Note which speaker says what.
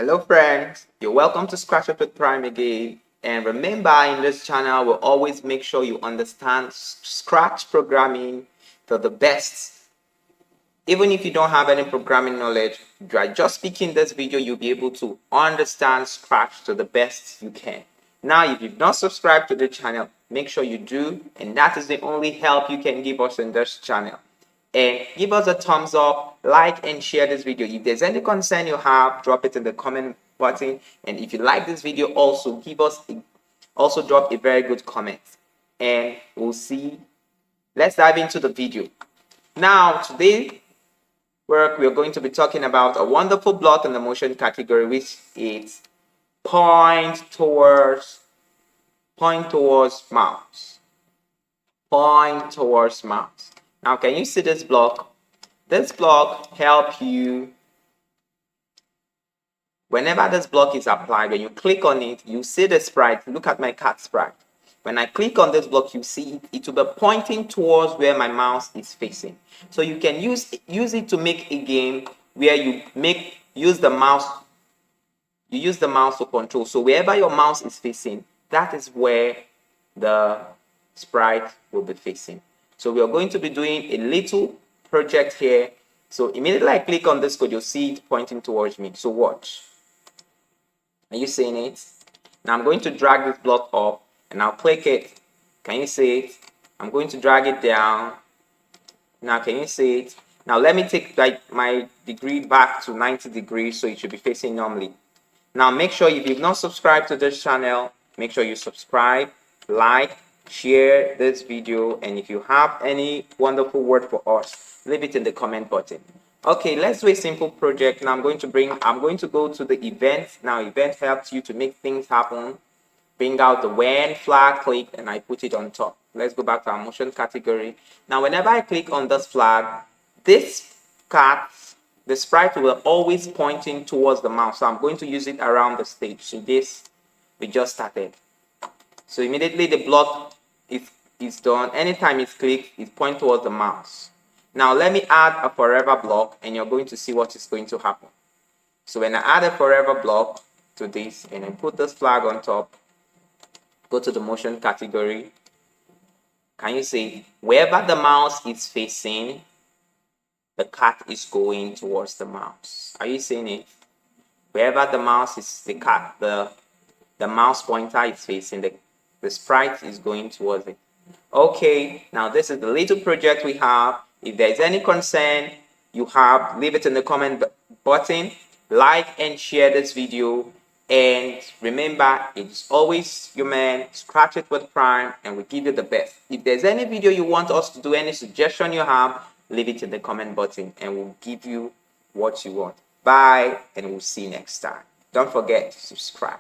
Speaker 1: Hello friends, you're welcome to Scratchit with Prime again. And remember, in this channel, we'll always make sure you understand Scratch programming to the best. Even if you don't have any programming knowledge, by just speaking this video, you'll be able to understand Scratch to the best you can. Now, if you've not subscribed to the channel, make sure you do. And that is the only help you can give us in this channel. And give us a thumbs up, like and share this video. If there's any concern you have, drop it in the comment button. And if you like this video, also drop a very good comment. And we'll see. Let's dive into the video. Now, today we're going to be talking about a wonderful block in the motion category, which is point towards mouse. Point towards mouse. Now, can you see this block? This block helps you. Whenever this block is applied, when you click on it, you see the sprite. Look at my cat sprite. When I click on this block, you see it will be pointing towards where my mouse is facing. So you can use it to make a game where you use the mouse to control. So wherever your mouse is facing, that is where the sprite will be facing. So we are going to be doing a little project here. So immediately I click on this code, you'll see it pointing towards me. So watch. Are you seeing it? Now I'm going to drag this block up and I'll click it. Can you see it? I'm going to drag it down. Now can you see it? Now let me take my degree back to 90 degrees so it should be facing normally. Now make sure if you've not subscribed to this channel, make sure you subscribe, like, share this video, and if you have any wonderful word for us, leave it in the comment button. Okay, let's do a simple project. Now I'm going to go to the event. Now event helps you to make things happen. Bring out the when flag, click, and I put it on top. Let's go back to our motion category. Now whenever I click on this flag, this cat, the sprite will always pointing towards the mouse. So I'm going to use it around the stage. So this we just started. So immediately the block is done. Anytime it's clicked, it points towards the mouse. Now let me add a forever block and you're going to see what is going to happen. So when I add a forever block to this and I put this flag on top, go to the motion category. Can you see wherever the mouse is facing, the cat is going towards the mouse? Are you seeing it? Wherever the mouse is, the mouse pointer is facing, the sprite is going towards it. Okay, now this is the little project we have. If there's any concern you have, leave it in the comment button. Like and share this video. And remember, it's always your man, Scratchit with Prime, and we give you the best. If there's any video you want us to do, any suggestion you have, leave it in the comment button and we'll give you what you want. Bye, and we'll see you next time. Don't forget to subscribe.